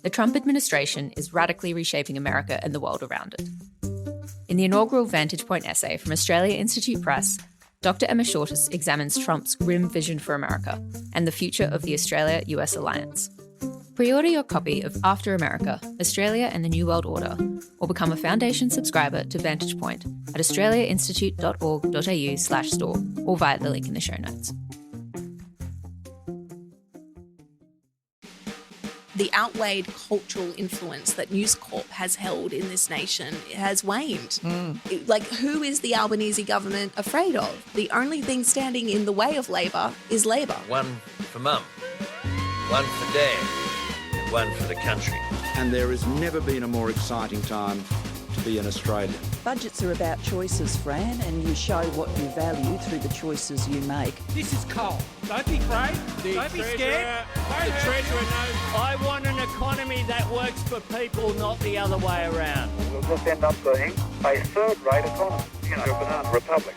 The Trump administration is radically reshaping America and the world around it. In the inaugural Vantage Point essay from Australia Institute Press, Dr. Emma Shortis examines Trump's grim vision for America and the future of the Australia-US alliance. Pre-order your copy of After America, Australia and the New World Order, or become a Foundation subscriber to Vantage Point at australiainstitute.org.au/store or via the link in the show notes. The outweighed cultural influence that News Corp has held in this nation has waned. Who is the Albanese government afraid of? The only thing standing in the way of Labor is Labor. One for Mum, one for Dad, and one for the country. And there has never been a more exciting time to be an Australian. Budgets are about choices, Fran, and you show what you value through the choices you make. This is coal. Don't be afraid. Don't be scared. The Treasurer knows. I want an economy that works for people, not the other way around. We'll just end up being a third-rate economy, a banana republic.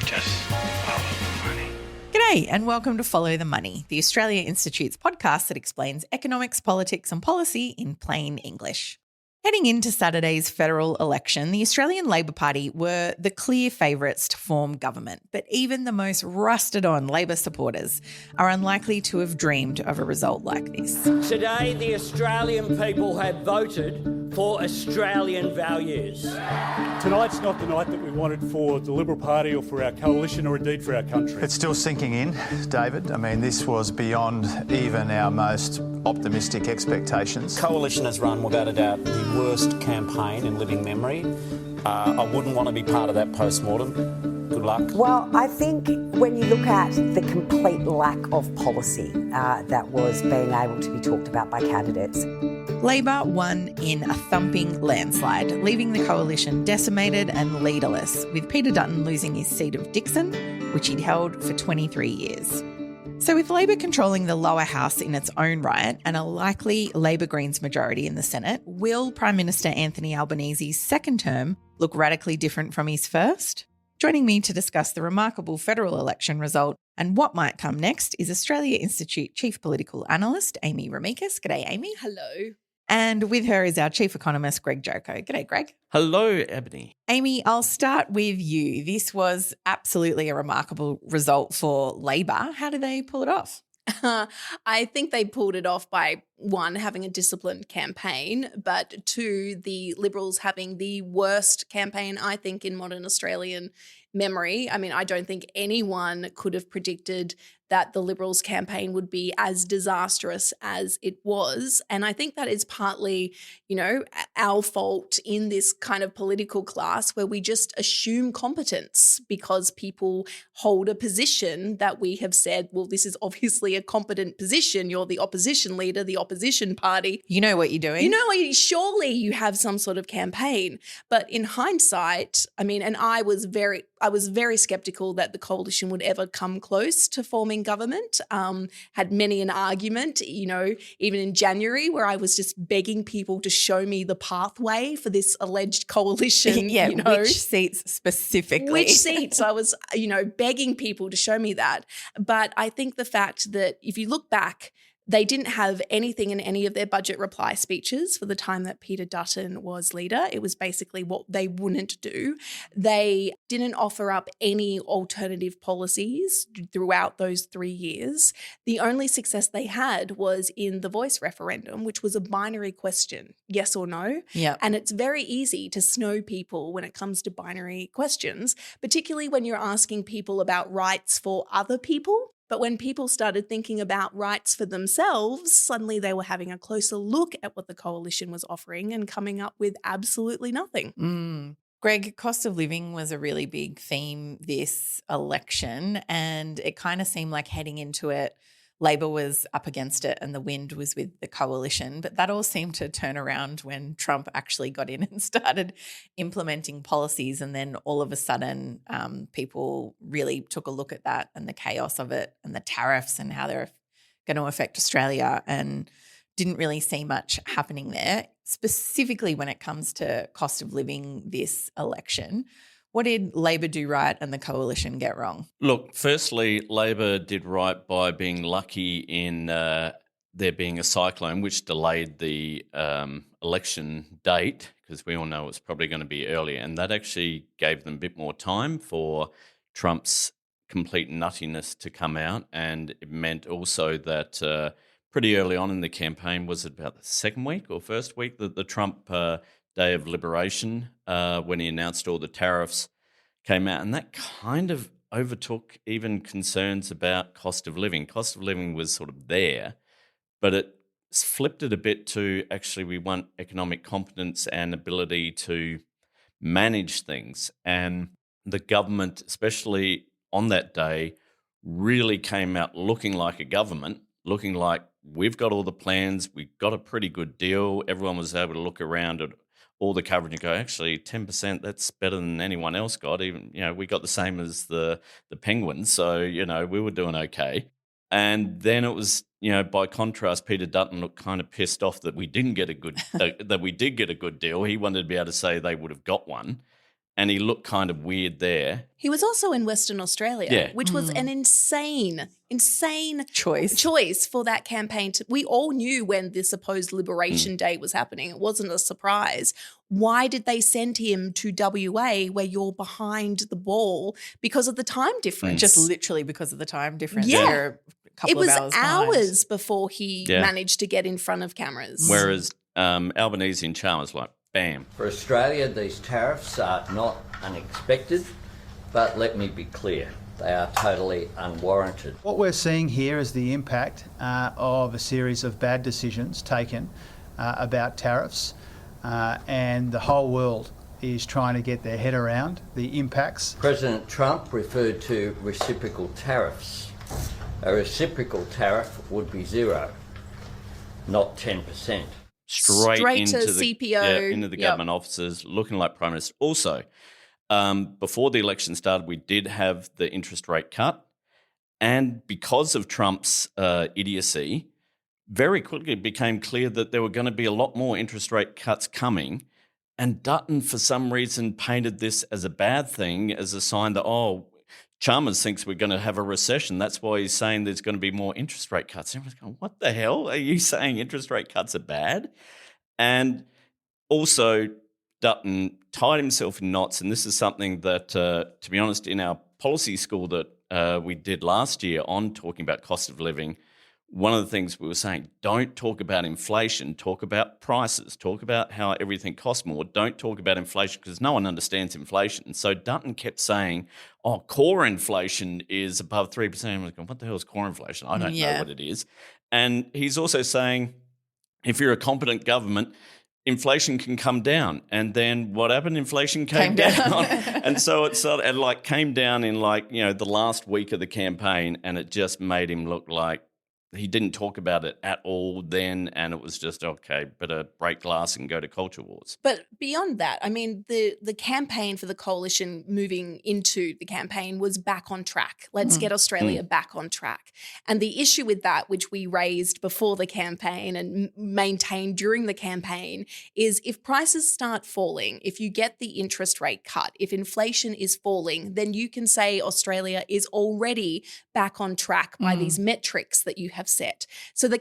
Just follow the money. G'day and welcome to Follow the Money, the Australia Institute's podcast that explains economics, politics and policy in plain English. Heading into Saturday's federal election, the Australian Labor Party were the clear favourites to form government, but even the most rusted-on Labor supporters are unlikely to have dreamed of a result like this. Today, the Australian people have voted for Australian values. Tonight's not the night that we wanted for the Liberal Party or for our coalition or indeed for our country. It's still sinking in, David. I mean, this was beyond even our most optimistic expectations. Coalition has run, without a doubt, the worst campaign in living memory. I wouldn't want to be part of that post-mortem. Good luck. Well, I think when you look at the complete lack of policy that was being able to be talked about by candidates. Labor won in a thumping landslide, leaving the coalition decimated and leaderless, with Peter Dutton losing his seat of Dixon, which he'd held for 23 years. So with Labor controlling the lower house in its own right and a likely Labor Greens majority in the Senate, will Prime Minister Anthony Albanese's second term look radically different from his first? Joining me to discuss the remarkable federal election result and what might come next is Australia Institute Chief Political Analyst Amy Remeikis. G'day, Amy. Hello. And with her is our Chief Economist, Greg Jericho. G'day, Greg. Hello, Ebony. Amy, I'll start with you. This was absolutely a remarkable result for Labor. How did they pull it off? I think they pulled it off by, one, having a disciplined campaign, but two, the Liberals having the worst campaign, I think, in modern Australian memory. I mean, I don't think anyone could have predicted that the Liberals campaign would be as disastrous as it was. And I think that is partly, our fault in this kind of political class where we just assume competence because people hold a position that we have said, well, this is obviously a competent position. You're the opposition leader, the opposition party. You know what you're doing. Surely you have some sort of campaign. But in hindsight, I mean, and I was very skeptical that the coalition would ever come close to forming government. Had many an argument, even in January, where I was just begging people to show me the pathway for this alleged coalition. Which seats specifically? Which seats? I was, begging people to show me that. But I think the fact that if you look back, they didn't have anything in any of their budget reply speeches for the time that Peter Dutton was leader. It was basically what they wouldn't do. They didn't offer up any alternative policies throughout those 3 years. The only success they had was in the voice referendum, which was a binary question, yes or no. Yeah. And it's very easy to snow people when it comes to binary questions, particularly when you're asking people about rights for other people. But when people started thinking about rights for themselves, suddenly they were having a closer look at what the coalition was offering and coming up with absolutely nothing. Greg, cost of living was a really big theme this election, and it kind of seemed like heading into it, Labor was up against it and the wind was with the coalition. But that all seemed to turn around when Trump actually got in and started implementing policies. And then all of a sudden, people really took a look at that and the chaos of it and the tariffs and how they're going to affect Australia, and didn't really see much happening there, specifically when it comes to cost of living this election. What did Labor do right and the coalition get wrong? Look, firstly, Labor did right by being lucky in there being a cyclone, which delayed the election date, because we all know it's probably going to be earlier, and that actually gave them a bit more time for Trump's complete nuttiness to come out, and it meant also that pretty early on in the campaign, was it about the second week or first week, that the Trump Day of Liberation, when he announced all the tariffs, came out, and that kind of overtook even concerns about cost of living. Cost of living was sort of there, but it flipped it a bit to actually we want economic competence and ability to manage things. And the government, especially on that day, really came out looking like a government, looking like we've got all the plans, we've got a pretty good deal. Everyone was able to look around at all the coverage and go, actually, 10%, that's better than anyone else got. Even, we got the same as the Penguins, so, we were doing okay. And then it was, by contrast, Peter Dutton looked kind of pissed off that we didn't get a good that we did get a good deal. He wanted to be able to say they would have got one, and he looked kind of weird there. He was also in Western Australia, which was an insane choice for that campaign. We all knew when the supposed Liberation Day was happening. It wasn't a surprise. Why did they send him to WA where you're behind the ball? Because of the time difference. Just literally because of the time difference. Yeah. They're a couple It was of hours before he managed to get in front of cameras. Whereas Albanese in Chalmers, like, bam. For Australia, these tariffs are not unexpected, but let me be clear, they are totally unwarranted. What we're seeing here is the impact of a series of bad decisions taken about tariffs, and the whole world is trying to get their head around the impacts. President Trump referred to reciprocal tariffs. A reciprocal tariff would be 0, not 10%. Straight into to the CPO. into the government offices, looking like Prime Minister. Also, before the election started, we did have the interest rate cut, and because of Trump's idiocy, very quickly it became clear that there were going to be a lot more interest rate cuts coming. And Dutton, for some reason, painted this as a bad thing, as a sign that, Chalmers thinks we're going to have a recession. That's why he's saying there's going to be more interest rate cuts. Everyone's going, what the hell? Are you saying interest rate cuts are bad? And also, Dutton tied himself in knots, and this is something that, to be honest, in our policy school that we did last year on talking about cost of living, one of the things we were saying, don't talk about inflation, talk about prices, talk about how everything costs more. Don't talk about inflation because no one understands inflation. So Dutton kept saying, core inflation is above 3%. I was going, what the hell is core inflation? I don't know what it is. And he's also saying, if you're a competent government, inflation can come down. And then what happened? Inflation came down. And so it sort of came down in the last week of the campaign, and it just made him look like he didn't talk about it at all then, and it was just, okay, better break glass and go to culture wars. But beyond that, I mean, the campaign for the coalition moving into the campaign was back on track. Let's get Australia back on track. And the issue with that, which we raised before the campaign and maintained during the campaign, is if prices start falling, if you get the interest rate cut, if inflation is falling, then you can say Australia is already back on track by these metrics that you have set. So the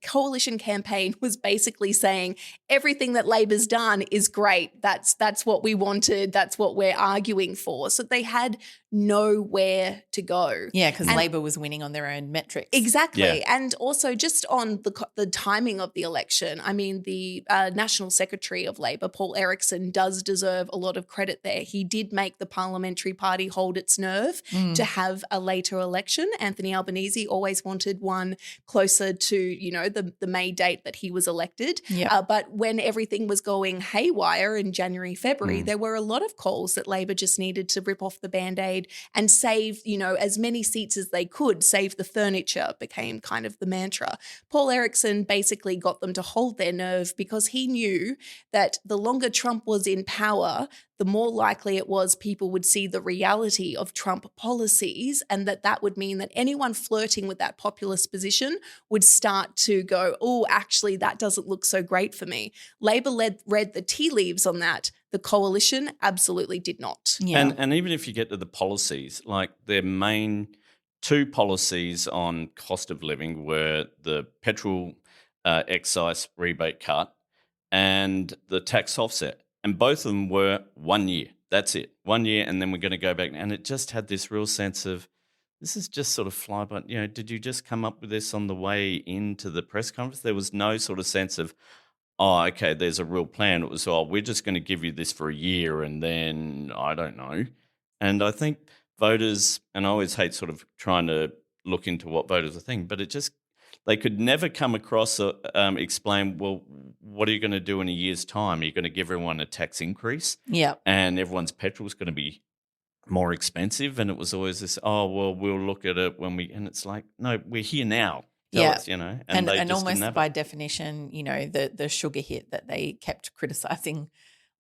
coalition campaign was basically saying everything that Labor's done is great. That's what we wanted. That's what we're arguing for. So they had nowhere to go. Yeah, because Labor was winning on their own metrics. Exactly. Yeah. And also just on the timing of the election, I mean, the National Secretary of Labor, Paul Erickson, does deserve a lot of credit there. He did make the parliamentary party hold its nerve to have a later election. Anthony Albanese always wanted one closer to, the May date that he was elected. Yep. But when everything was going haywire in January, February, there were a lot of calls that Labor just needed to rip off the Band-Aid and save, as many seats as they could, save the furniture became kind of the mantra. Paul Erickson basically got them to hold their nerve because he knew that the longer Trump was in power, the more likely it was people would see the reality of Trump policies, and that would mean that anyone flirting with that populist position would start to go, oh, actually, that doesn't look so great for me. Labor read the tea leaves on that. The coalition absolutely did not. Yeah. And even if you get to the policies, like their main two policies on cost of living were the petrol excise rebate cut and the tax offset. And both of them were 1 year. That's it. 1 year, and then we're going to go back. And it just had this real sense of, this is just sort of fly by. Did you just come up with this on the way into the press conference? There was no sort of sense of, oh, okay, there's a real plan. It was, we're just going to give you this for a year and then I don't know. And I think voters, and I always hate sort of trying to look into what voters are thinking, but they could never come across explain, well, what are you going to do in a year's time? Are you going to give everyone a tax increase? Yeah. And everyone's petrol is going to be more expensive? And it was always this, oh, well, we'll look at it when and it's like, no, we're here now. Tell us, and and almost by definition, the sugar hit that they kept criticising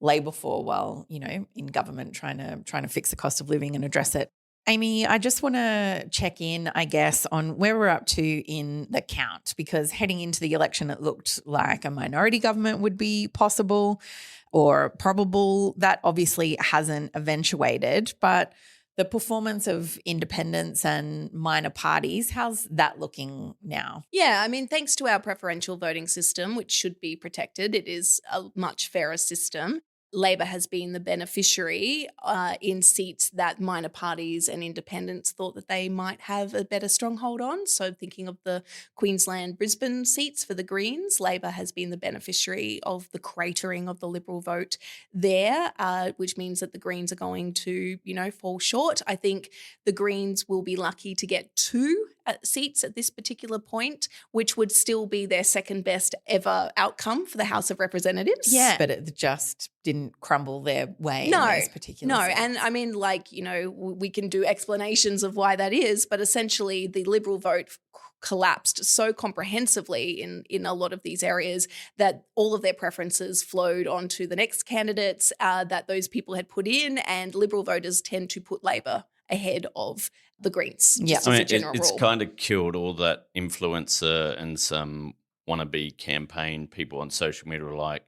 Labor for while, in government trying to fix the cost of living and address it. Amy, I just want to check in, I guess, on where we're up to in the count, because heading into the election, it looked like a minority government would be possible or probable. That obviously hasn't eventuated, but the performance of independents and minor parties, how's that looking now? Yeah, I mean, thanks to our preferential voting system, which should be protected, it is a much fairer system. Labor has been the beneficiary in seats that minor parties and independents thought that they might have a better stronghold on. So thinking of the Queensland-Brisbane seats for the Greens, Labor has been the beneficiary of the cratering of the Liberal vote there, which means that the Greens are going to, fall short. I think the Greens will be lucky to get 2 seats at this particular point, which would still be their second best ever outcome for the House of Representatives. Yeah, but it just didn't crumble their way in those particular seats. And I mean, we can do explanations of why that is, but essentially the Liberal vote collapsed so comprehensively in a lot of these areas that all of their preferences flowed onto the next candidates that those people had put in, and Liberal voters tend to put Labor ahead of the Greens. Yeah, it's kind of killed all that influencer and some wannabe campaign people on social media are like,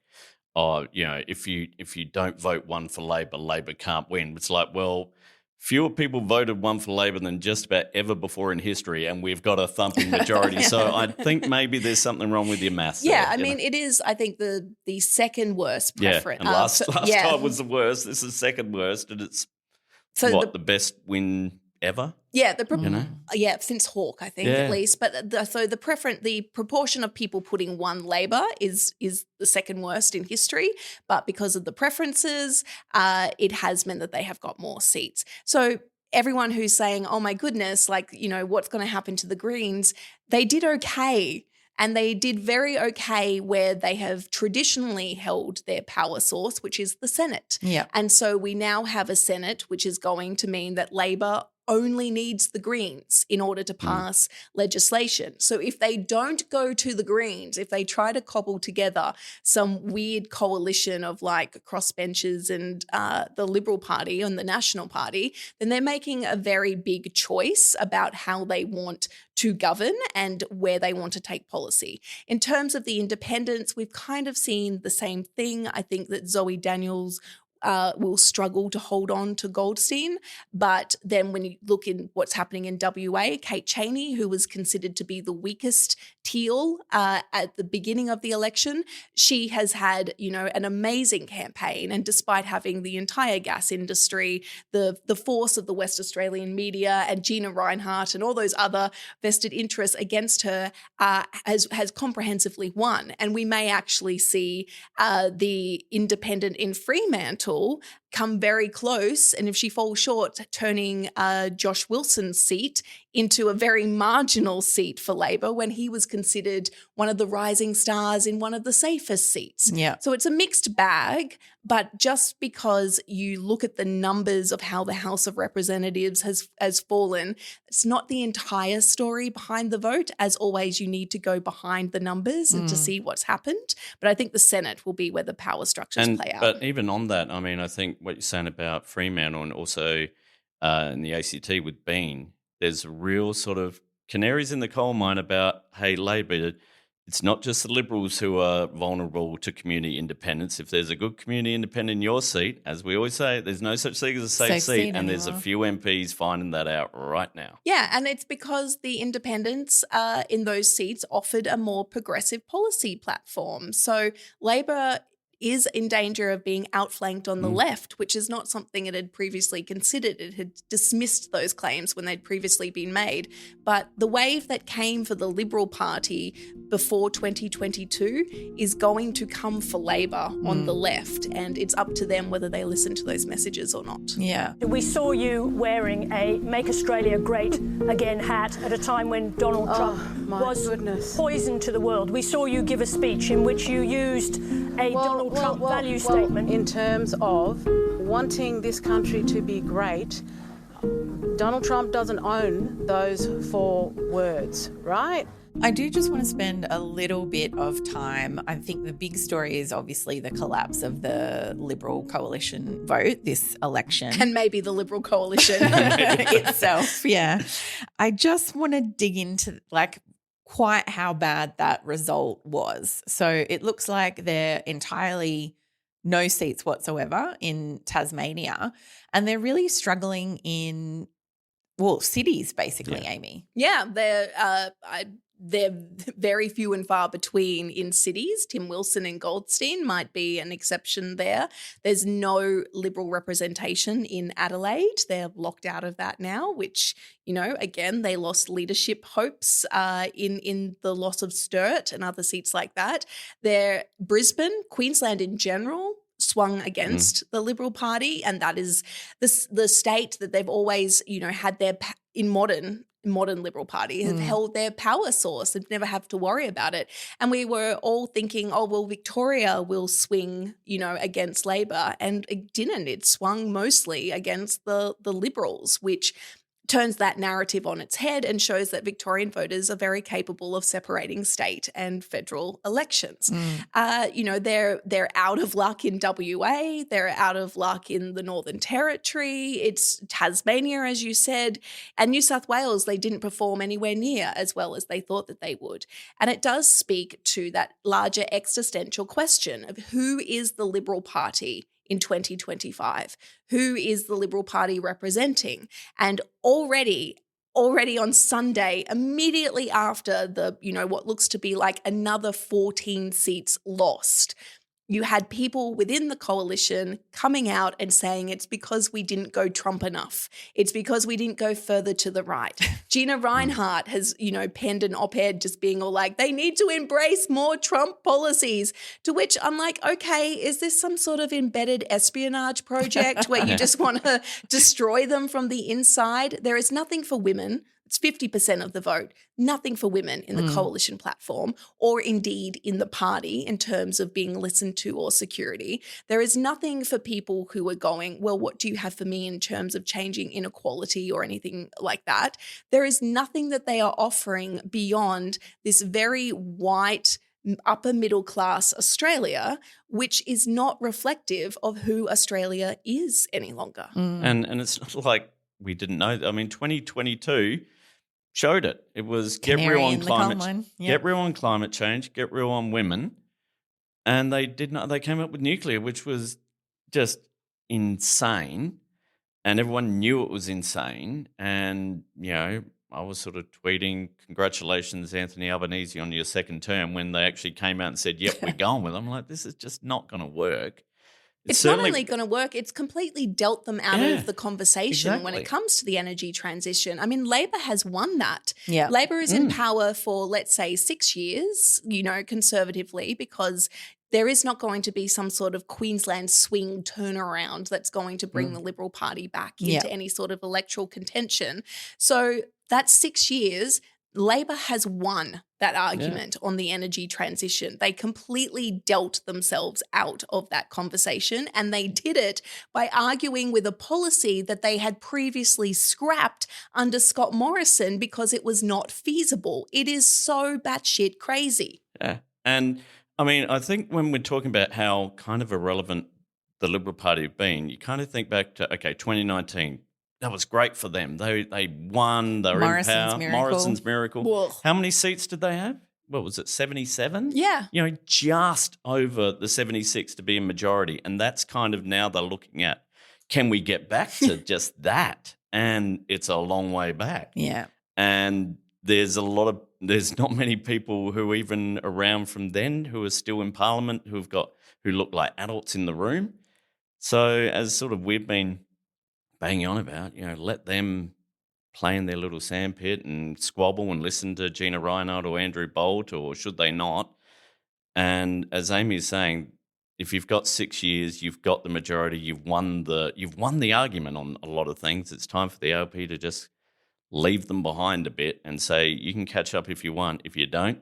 oh, if you don't vote one for Labor, Labor can't win. It's like, well, fewer people voted one for Labor than just about ever before in history, and we've got a thumping majority. So I think maybe there's something wrong with your maths. Yeah, it is, I think, the second worst preference. Yeah, and last time was the worst. This is second worst, and it's the best win ever? Yeah, since Hawke, I think, at least. But the proportion of people putting one Labor is the second worst in history. But because of the preferences, it has meant that they have got more seats. So everyone who's saying, oh my goodness, what's going to happen to the Greens? They did okay. And they did very okay where they have traditionally held their power source, which is the Senate. Yeah. And so we now have a Senate, which is going to mean that Labor only needs the Greens in order to pass legislation. So if they don't go to the Greens, if they try to cobble together some weird coalition of crossbenchers and the Liberal Party and the National Party, then they're making a very big choice about how they want to govern and where they want to take policy. In terms of the independents, we've kind of seen the same thing. I think that Zoe Daniels will struggle to hold on to Goldstein. But then when you look in what's happening in WA, Kate Chaney, who was considered to be the weakest Teal at the beginning of the election, she has had, an amazing campaign. And despite having the entire gas industry, the force of the West Australian media and Gina Reinhardt and all those other vested interests against her has comprehensively won. And we may actually see the independent in Fremantle come very close, and if she falls short, turning Josh Wilson's seat into a very marginal seat for Labor when he was considered one of the rising stars in one of the safest seats. Yeah. So it's a mixed bag, but just because you look at the numbers of how the House of Representatives has fallen, it's not the entire story behind the vote. As always, you need to go behind the numbers and to see what's happened. But I think the Senate will be where the power structures play out. But even on that, I think what you're saying about Fremantle and also in the ACT with Bean, there's real sort of canaries in the coal mine about, hey, Labor, it's not just the Liberals who are vulnerable to community independence. If there's a good community independent in your seat, as we always say, there's no such thing as a safe seat, and there's a few MPs finding that out right now. Yeah, and it's because the independents in those seats offered a more progressive policy platform. So Labor is in danger of being outflanked on the left, which is not something it had previously considered. It had dismissed those claims when they'd previously been made. But the wave that came for the Liberal Party before 2022 is going to come for Labor on the left, and it's up to them whether they listen to those messages or not. Yeah. We saw you wearing a Make Australia Great Again hat at a time when Donald Trump was poison to the world. We saw you give a speech in which you used a Donald Trump value statement. In terms of wanting this country to be great, Donald Trump doesn't own those 4 words, right? I do just want to spend a little bit of time. I think the big story is obviously the collapse of the Liberal coalition vote this election. And maybe the Liberal coalition itself, yeah. I just want to dig into quite how bad that result was. So it looks like they're entirely no seats whatsoever in Tasmania, and they're really struggling in, cities basically, Amy. Yeah, they're very few and far between in cities. Tim Wilson and Goldstein might be an exception there. There's no Liberal representation in Adelaide. They're locked out of that now, which, again, they lost leadership hopes in the loss of Sturt and other seats like that. Brisbane, Queensland in general, swung against the Liberal Party, and that is the state that they've always, had their in modern Liberal Party have held their power source and never have to worry about it. And we were all thinking, Victoria will swing, against Labor, and it didn't. It swung mostly against the Liberals, which turns that narrative on its head and shows that Victorian voters are very capable of separating state and federal elections. They're out of luck in WA. They're out of luck in the Northern Territory. It's Tasmania, as you said, and New South Wales. They didn't perform anywhere near as well as they thought that they would. And it does speak to that larger existential question of who is the Liberal Party in 2025? Who is the Liberal Party representing? And already on Sunday, immediately after the, what looks to be like another 14 seats lost, you had people within the coalition coming out and saying it's because we didn't go Trump enough. It's because we didn't go further to the right. Gina Reinhart has, penned an op-ed just being all like, they need to embrace more Trump policies, to which I'm like, okay, is this some sort of embedded espionage project where you just want to destroy them from the inside? There is nothing for women. It's 50% of the vote, nothing for women in the coalition platform or indeed in the party in terms of being listened to or security. There is nothing for people who are going, well, what do you have for me in terms of changing inequality or anything like that? There is nothing that they are offering beyond this very white, upper middle class Australia, which is not reflective of who Australia is any longer. And it's not like we didn't know. I mean, 2022 showed it. It was get real on climate change, get real on women, and they did not. They came up with nuclear, which was just insane, and everyone knew it was insane. And I was sort of tweeting, "Congratulations, Anthony Albanese, on your second term." When they actually came out and said, "Yep, we're going with them," I'm like, this is just not going to work. It's not only going to work, it's completely dealt them out of the conversation when it comes to the energy transition. I mean, Labor has won that. Yeah. Labor is in power for, let's say, 6 years, conservatively, because there is not going to be some sort of Queensland swing turnaround that's going to bring the Liberal Party back into any sort of electoral contention. So that's 6 years. Labor has won that argument on the energy transition. They completely dealt themselves out of that conversation, and they did it by arguing with a policy that they had previously scrapped under Scott Morrison because it was not feasible. It is so batshit crazy. Yeah. And I mean, I think when we're talking about how kind of irrelevant the Liberal Party have been, you kind of think back to, 2019. That was great for them. They won. They were in power. Morrison's miracle. How many seats did they have? what was it, 77? Yeah. Just over the 76 to be a majority. And that's kind of now they're looking at, can we get back to just that? And it's a long way back. Yeah. And there's not many people who are even around from then who are still in Parliament who look like adults in the room. So as sort of we've been banging on about, let them play in their little sandpit and squabble and listen to Gina Reinhardt or Andrew Bolt, or should they not? And as Amy is saying, if you've got 6 years, you've got the majority, you've won the argument on a lot of things. It's time for the ALP to just leave them behind a bit and say, you can catch up if you want. If you don't,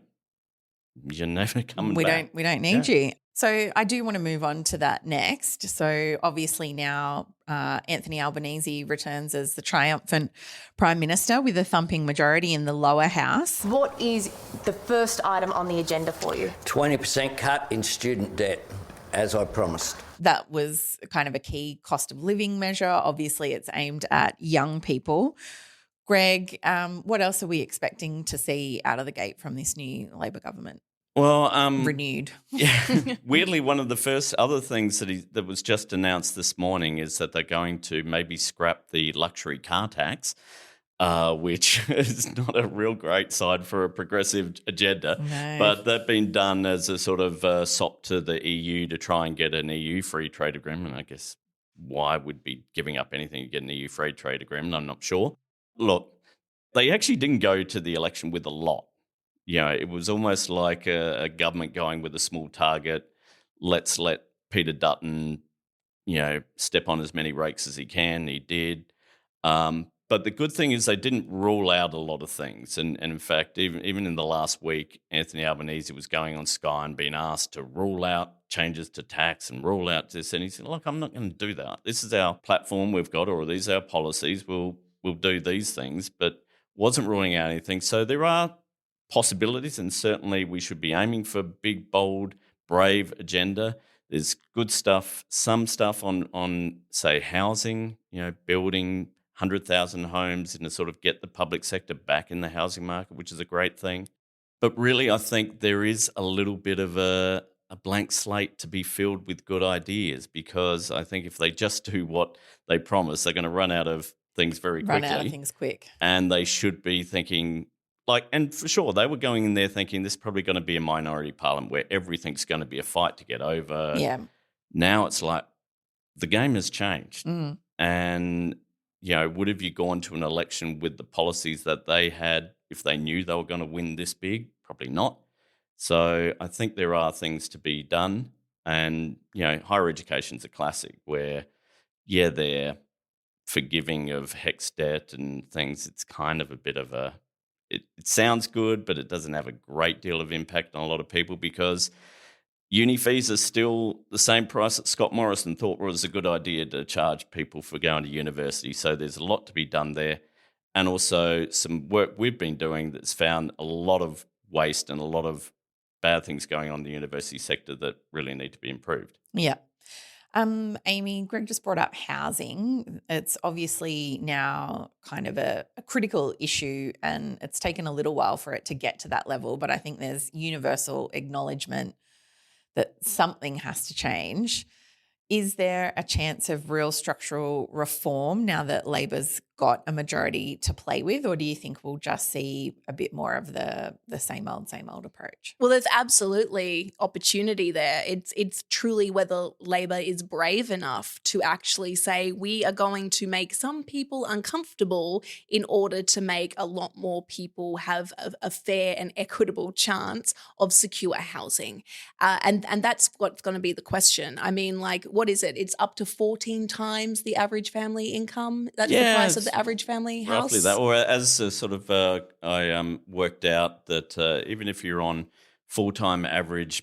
you're never coming back. We don't need you. So I do want to move on to that next. So obviously now Anthony Albanese returns as the triumphant Prime Minister with a thumping majority in the lower house. What is the first item on the agenda for you? 20% cut in student debt, as I promised. That was kind of a key cost of living measure. Obviously it's aimed at young people. Greg, what else are we expecting to see out of the gate from this new Labor government? Well, renewed. Yeah, weirdly, one of the first other things that was just announced this morning is that they're going to maybe scrap the luxury car tax, which is not a real great side for a progressive agenda. No. But that's been done as a sort of sop to the EU to try and get an EU free trade agreement. I guess why would be giving up anything to get an EU free trade agreement? I'm not sure. Look, they actually didn't go to the election with a lot. It was almost like a government going with a small target. Let's let Peter Dutton, step on as many rakes as he can. He did. But the good thing is they didn't rule out a lot of things. And in fact, even in the last week, Anthony Albanese was going on Sky and being asked to rule out changes to tax and rule out this. And he said, look, I'm not going to do that. This is our platform we've got, or these are our policies. We'll do these things, but wasn't ruling out anything. So there are possibilities, and certainly we should be aiming for big, bold, brave agenda. There's good stuff, some stuff on say housing, building 100,000 homes and to sort of get the public sector back in the housing market, which is a great thing. But really, I think there is a little bit of a blank slate to be filled with good ideas, because I think if they just do what they promise, they're going to run out of things very quickly. Run out of things quick. And they should be thinking, and for sure, they were going in there thinking this is probably going to be a minority parliament where everything's going to be a fight to get over. Yeah. Now it's like the game has changed. Mm. And, would have you gone to an election with the policies that they had if they knew they were going to win this big? Probably not. So I think there are things to be done. And, higher education's a classic where, they're forgiving of HECS debt and things. It's kind of a bit of it sounds good, but it doesn't have a great deal of impact on a lot of people, because uni fees are still the same price that Scott Morrison thought was a good idea to charge people for going to university. So there's a lot to be done there. And also some work we've been doing that's found a lot of waste and a lot of bad things going on in the university sector that really need to be improved. Yeah. Amy, Greg just brought up housing. It's obviously now kind of a critical issue, and it's taken a little while for it to get to that level, but I think there's universal acknowledgement that something has to change. Is there a chance of real structural reform now that Labor's got a majority to play with, or do you think we'll just see a bit more of the same old approach? Well, there's absolutely opportunity there. It's truly whether Labor is brave enough to actually say we are going to make some people uncomfortable in order to make a lot more people have a fair and equitable chance of secure housing. And that's what's going to be the question. I mean, what is it? It's up to 14 times the average family income. That's the price of the average family house. Roughly that. Or as a sort of, I worked out that even if you're on full-time average,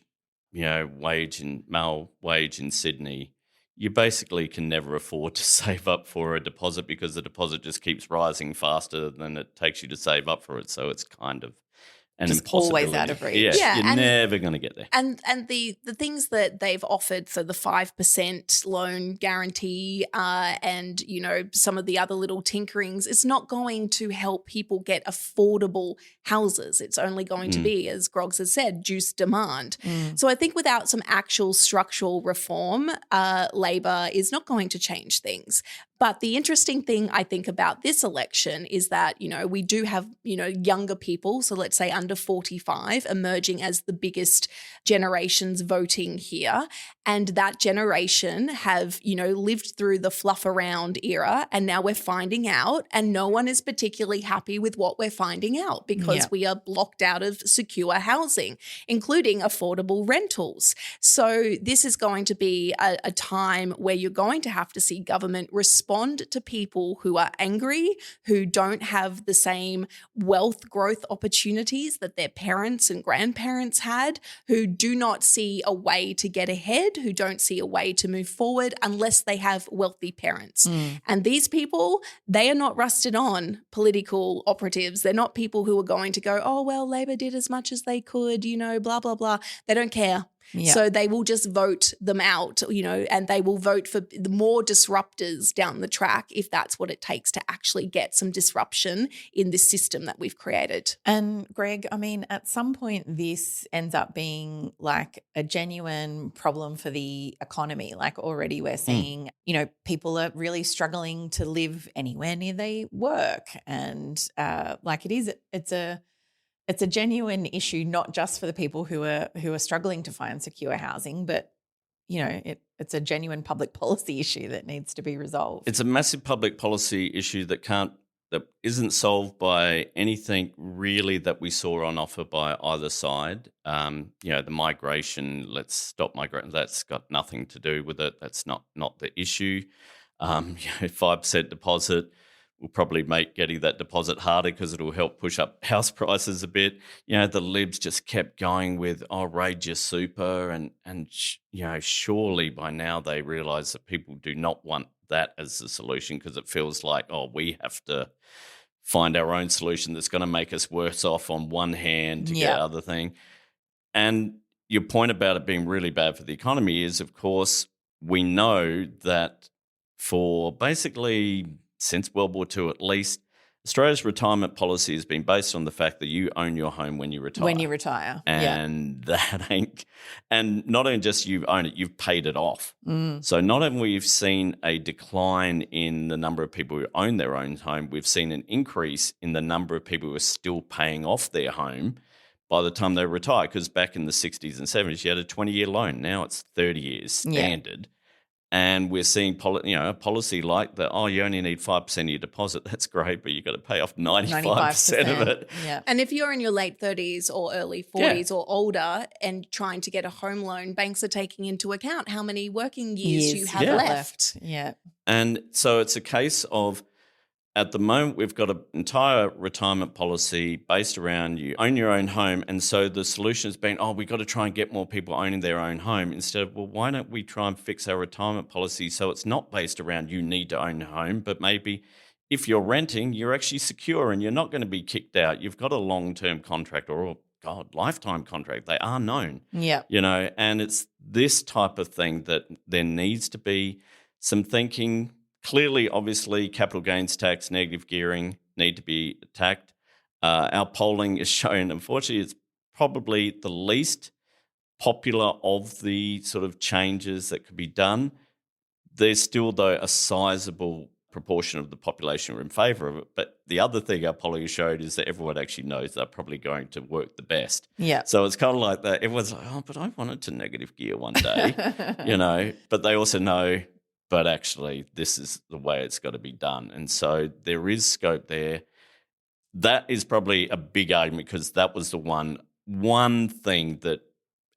male wage in Sydney, you basically can never afford to save up for a deposit, because the deposit just keeps rising faster than it takes you to save up for it. So it's kind of an just impossibility. always out of reach. Yeah, Yeah, you're and- never going to get there. And the things that they've offered for the 5% loan guarantee and, you know, some of the other little tinkerings, it's not going to help people get affordable houses. It's only going to be, as Groggs has said, juice demand. So I think without some actual structural reform, Labor is not going to change things. But the interesting thing I think about this election is that, you know, we do have, you know, younger people, so let's say under 45, emerging as the biggest generations voting here. And that generation have, you know, lived through the fluff around era, and now we're finding out, and no one is particularly happy with what we're finding out because we are blocked out of secure housing, including affordable rentals. So this is going to be a time where you're going to have to see government respond to people who are angry, who don't have the same wealth growth opportunities that their parents and grandparents had, who do not see a way to get ahead, who don't see a way to move forward unless they have wealthy parents. And these people, they are not rusted on political operatives. They're not people who are going to go, oh, well, Labor did as much as they could, you know, blah, blah, blah. They don't care. Yeah. So they will just vote them out, you know, and they will vote for the more disruptors down the track if that's what it takes to actually get some disruption in this system that we've created. And Greg, I mean, at some point this ends up being like a genuine problem for the economy. Like already we're seeing, you know, people are really struggling to live anywhere near they work. And like it's a genuine issue, not just for the people who are struggling to find secure housing, but you know, it's a genuine public policy issue that needs to be resolved. It's a massive public policy issue that isn't solved by anything really that we saw on offer by either side. You know, the migration, let's stop migrating. That's got nothing to do with it. That's not the issue. You know, 5% deposit will probably make getting that deposit harder because it'll help push up house prices a bit. You know, the Libs just kept going with outrageous super and you know, surely by now they realise that people do not want that as the solution because it feels like, oh, we have to find our own solution that's going to make us worse off on one hand to get other thing. And your point about it being really bad for the economy is, of course, we know that for basically since World War II at least, Australia's retirement policy has been based on the fact that you own your home when you retire. When you retire, and that ain't, and not only just you own it, you've paid it off. So not only we've seen a decline in the number of people who own their own home, we've seen an increase in the number of people who are still paying off their home by the time they retire. Because back in the 60s and 70s, you had a 20-year loan. Now it's 30 years standard. And we're seeing a policy like that, oh, you only need 5% of your deposit. That's great, but you've got to pay off 95% of it. Yeah. And if you're in your late 30s or early 40s or older and trying to get a home loan, banks are taking into account how many working years you have left. Yeah. And so it's a case of, at the moment, we've got an entire retirement policy based around you own your own home. And so the solution has been, we've got to try and get more people owning their own home instead of, well, why don't we try and fix our retirement policy so it's not based around you need to own a home, but maybe if you're renting, you're actually secure and you're not going to be kicked out. You've got a long-term contract or, lifetime contract. They are known. Yeah. You know, and it's this type of thing that there needs to be some thinking. Clearly, obviously, capital gains tax, negative gearing need to be attacked. Our polling has shown, unfortunately, it's probably the least popular of the sort of changes that could be done. There's still, though, a sizable proportion of the population are in favour of it. But the other thing our polling showed is that everyone actually knows they're probably going to work the best. Yeah. So it's kind of like that. Everyone's like, but I wanted to negative gear one day, you know. But they also know, but actually this is the way it's got to be done. And so there is scope there. That is probably a big argument because that was the one thing that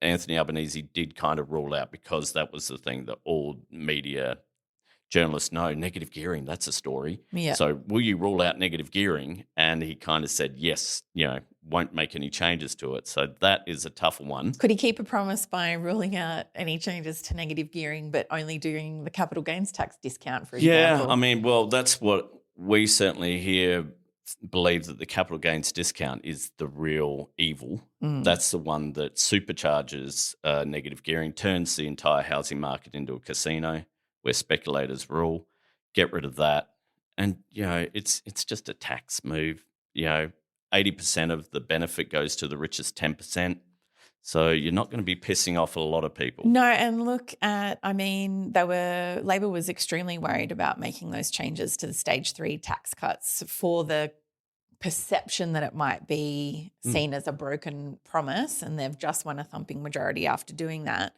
Anthony Albanese did kind of rule out because that was the thing that all media journalists know. Negative gearing, that's a story. Yeah. So will you rule out negative gearing? And he kind of said, yes, won't make any changes to it. So that is a tough one. Could he keep a promise by ruling out any changes to negative gearing but only doing the capital gains tax discount, for example? Yeah, I mean, well, that's what we certainly hear believe that the capital gains discount is the real evil. Mm. That's the one that supercharges negative gearing, turns the entire housing market into a casino where speculators rule. Get rid of that. And, it's just a tax move. 80% of the benefit goes to the richest 10%. So you're not going to be pissing off a lot of people. No, and Labor was extremely worried about making those changes to the stage 3 tax cuts for the perception that it might be seen as a broken promise, and they've just won a thumping majority after doing that.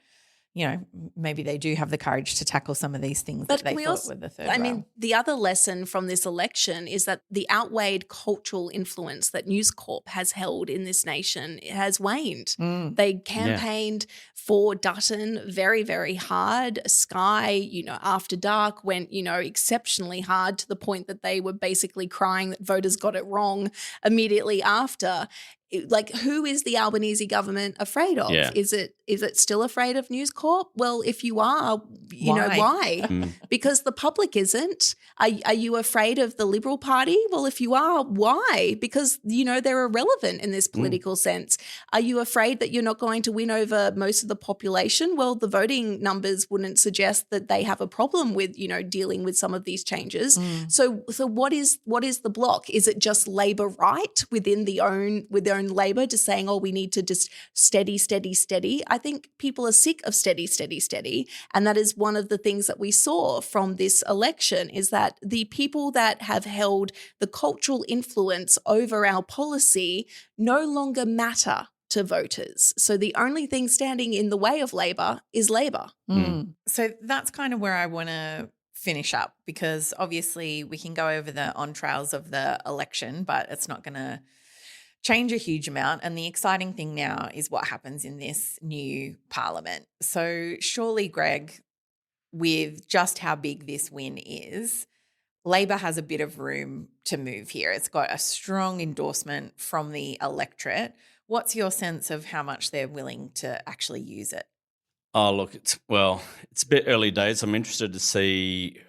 Maybe they do have the courage to tackle some of these things that they thought were the third rail. The other lesson from this election is that the outweighed cultural influence that News Corp has held in this nation has waned. They campaigned for Dutton very, very hard. Sky, after dark went, exceptionally hard to the point that they were basically crying that voters got it wrong immediately after. Like, who is the Albanese government afraid of? Yeah. Is it still afraid of News Corp? Well, if you are, why? Because the public isn't. Are you afraid of the Liberal Party? Well, if you are, why? Because, they're irrelevant in this political sense. Are you afraid that you're not going to win over most of the population? Well, the voting numbers wouldn't suggest that they have a problem with, dealing with some of these changes. So what is the block? Is it just Labor right within their own Labor just saying, we need to just steady. I think people are sick of steady. And that is one of the things that we saw from this election, is that the people that have held the cultural influence over our policy no longer matter to voters. So the only thing standing in the way of Labor is Labor. So that's kind of where I want to finish up, because obviously we can go over the entrails of the election, but it's not going to change a huge amount. And the exciting thing now is what happens in this new parliament. So surely, Greg, with just how big this win is, Labor has a bit of room to move here. It's got a strong endorsement from the electorate. What's your sense of how much they're willing to actually use it? Oh, look, it's a bit early days. I'm interested to see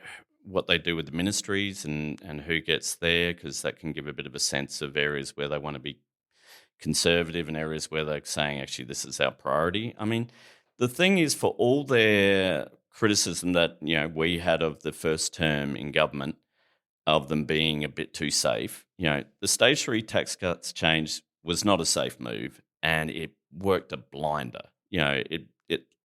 what they do with the ministries and who gets there, because that can give a bit of a sense of areas where they want to be conservative and areas where they're saying, actually, this is our priority. I mean, the thing is, for all their criticism that, we had of the first term in government, of them being a bit too safe, the stage 3 tax cuts change was not a safe move, and it worked a blinder. It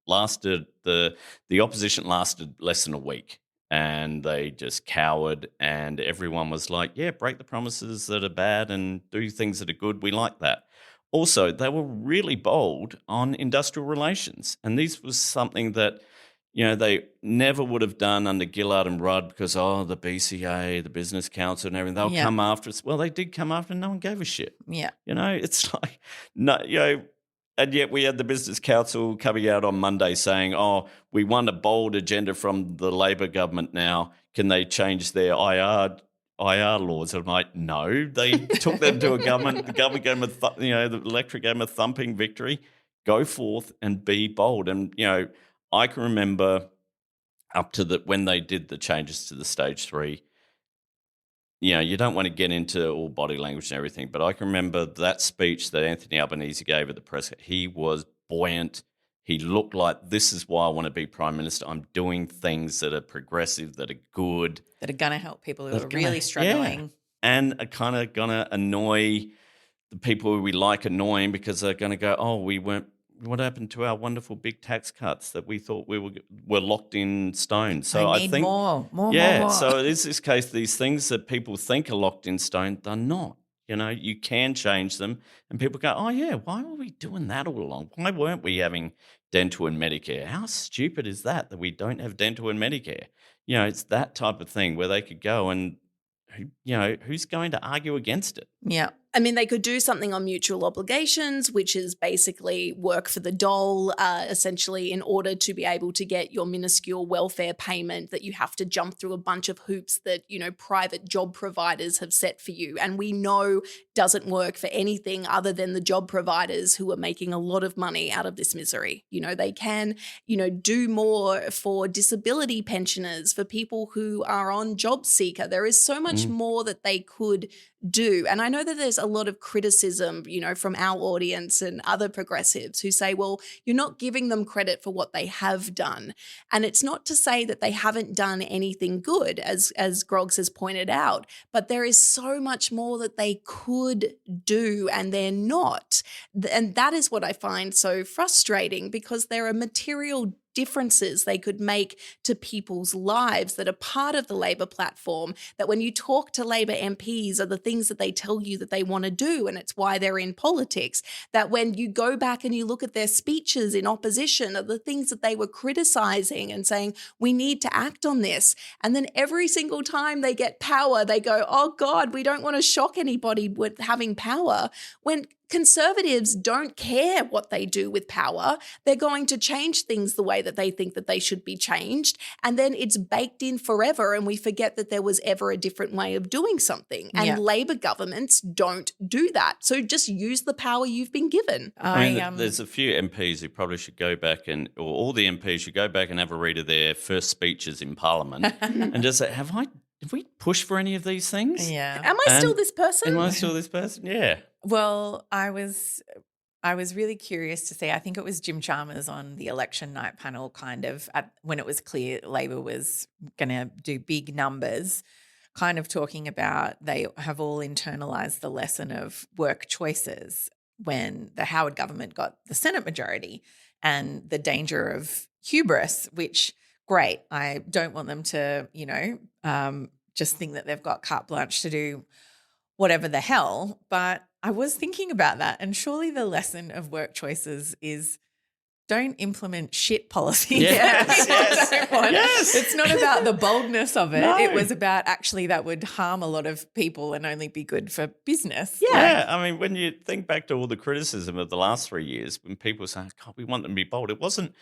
lasted, the opposition lasted less than a week. And they just cowered, and everyone was like, break the promises that are bad and do things that are good. We like that. Also, they were really bold on industrial relations. And this was something that, they never would have done under Gillard and Rudd, because, the BCA, the Business Council and everything, they'll come after us. Well, they did come after, and no one gave a shit. Yeah. It's like, no, and yet we had the Business Council coming out on Monday saying, we want a bold agenda from the Labor government now. Can they change their IR laws? I'm like, no. They took them to a government. The government gave them the electorate gave them a thumping victory. Go forth and be bold. And, I can remember up to when they did the changes to the stage 3, you don't want to get into all body language and everything, but I can remember that speech that Anthony Albanese gave at the press. He was buoyant. He looked like, this is why I want to be Prime Minister. I'm doing things that are progressive, that are good. That are going to help people who are really struggling. And are kind of going to annoy the people who we like annoying, because they're going to go, what happened to our wonderful big tax cuts that we thought we were locked in stone? So I think more. So it is this case, these things that people think are locked in stone, they're not. You can change them, and people go, why were we doing that all along? Why weren't we having dental and Medicare? How stupid is that we don't have dental and Medicare? It's that type of thing where they could go and, who's going to argue against it? Yeah. I mean, they could do something on mutual obligations, which is basically work for the dole, essentially, in order to be able to get your minuscule welfare payment that you have to jump through a bunch of hoops that, private job providers have set for you. And we know doesn't work for anything other than the job providers who are making a lot of money out of this misery. They can, do more for disability pensioners, for people who are on job seeker. There is so much more that they could do. And I know that there's a lot of criticism, from our audience and other progressives who say, well, you're not giving them credit for what they have done. And it's not to say that they haven't done anything good, as Groggs has pointed out, but there is so much more that they could do and they're not. And that is what I find so frustrating, because there are material differences they could make to people's lives that are part of the Labor platform, that when you talk to Labor MPs are the things that they tell you that they want to do, and it's why they're in politics. That when you go back and you look at their speeches in opposition are the things that they were criticising and saying, we need to act on this. And then every single time they get power, they go, oh God, we don't want to shock anybody with having power. When Conservatives don't care what they do with power. They're going to change things the way that they think that they should be changed. And then it's baked in forever, and we forget that there was ever a different way of doing something. And Labor governments don't do that. So just use the power you've been given. There's a few MPs who probably should go back or all the MPs should go back and have a read of their first speeches in Parliament and just say, have we pushed for any of these things? Yeah. Am I still this person? Am I still this person? Yeah. Well, I was really curious to see. I think it was Jim Chalmers on the election night panel, kind of when it was clear Labor was going to do big numbers, kind of talking about they have all internalised the lesson of work choices when the Howard government got the Senate majority, and the danger of hubris, which, great, I don't want them to, just think that they've got carte blanche to do whatever the hell. But I was thinking about that, and surely the lesson of work choices is don't implement shit policies. Yes. It's not about the boldness of it. No. It was about actually that would harm a lot of people and only be good for business. Yeah. I mean, when you think back to all the criticism of the last 3 years, when people say, God, we want them to be bold, it wasn't,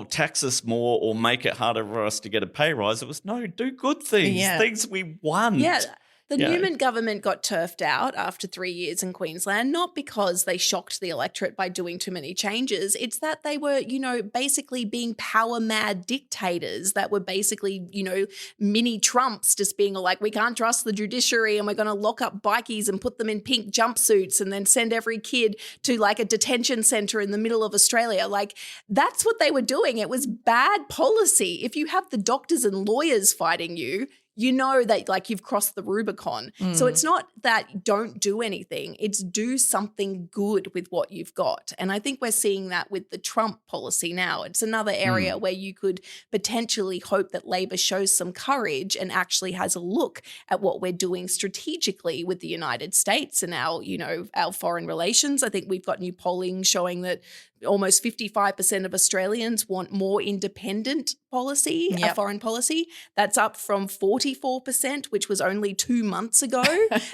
tax us more or make it harder for us to get a pay rise. It was, no, do good things, things we want. Yeah. The Newman government got turfed out after 3 years in Queensland, not because they shocked the electorate by doing too many changes. It's that they were, basically being power-mad dictators that were basically, mini Trumps, just being like, we can't trust the judiciary and we're going to lock up bikies and put them in pink jumpsuits and then send every kid to like a detention centre in the middle of Australia. Like, that's what they were doing. It was bad policy. If you have the doctors and lawyers fighting you, you know that like you've crossed the Rubicon. So it's not that don't do anything, it's do something good with what you've got. And I think we're seeing that with the Trump policy now. It's another area where you could potentially hope that Labor shows some courage and actually has a look at what we're doing strategically with the United States and our foreign relations. I think we've got new polling showing that almost 55% of Australians want more independent policy, foreign policy. That's up from 44%, which was only 2 months ago.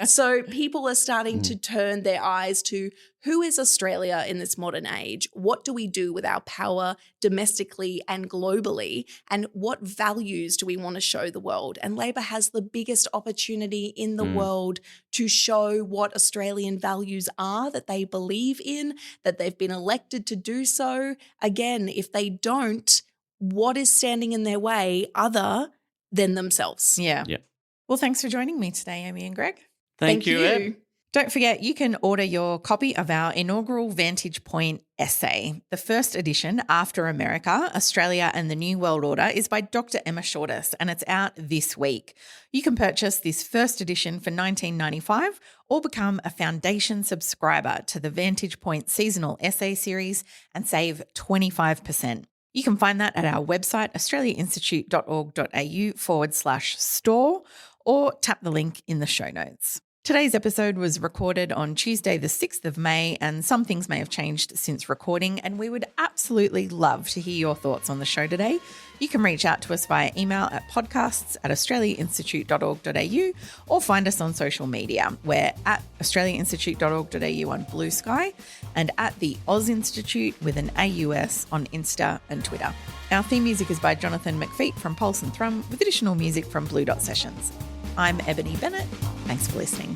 So people are starting to turn their eyes to who is Australia in this modern age? What do we do with our power domestically and globally? And what values do we want to show the world? And Labor has the biggest opportunity in the world to show what Australian values are that they believe in, that they've been elected to do so. Again, if they don't, what is standing in their way other than themselves? Yeah. Well, thanks for joining me today, Amy and Greg. Thank you, Ed. Don't forget, you can order your copy of our inaugural Vantage Point essay. The first edition, After America, Australia and the New World Order, is by Dr. Emma Shortis, and it's out this week. You can purchase this first edition for $19.95 or become a foundation subscriber to the Vantage Point seasonal essay series and save 25%. You can find that at our website, australiainstitute.org.au/store, or tap the link in the show notes. Today's episode was recorded on Tuesday, the 6th of May, and some things may have changed since recording, and we would absolutely love to hear your thoughts on the show today. You can reach out to us via email at podcasts@australiainstitute.org.au or find us on social media. We're at australiainstitute.org.au on Blue Sky and at the Oz Institute with an AUS on Insta and Twitter. Our theme music is by Jonathan McFeet from Pulse and Thrum with additional music from Blue Dot Sessions. I'm Ebony Bennett. Thanks for listening.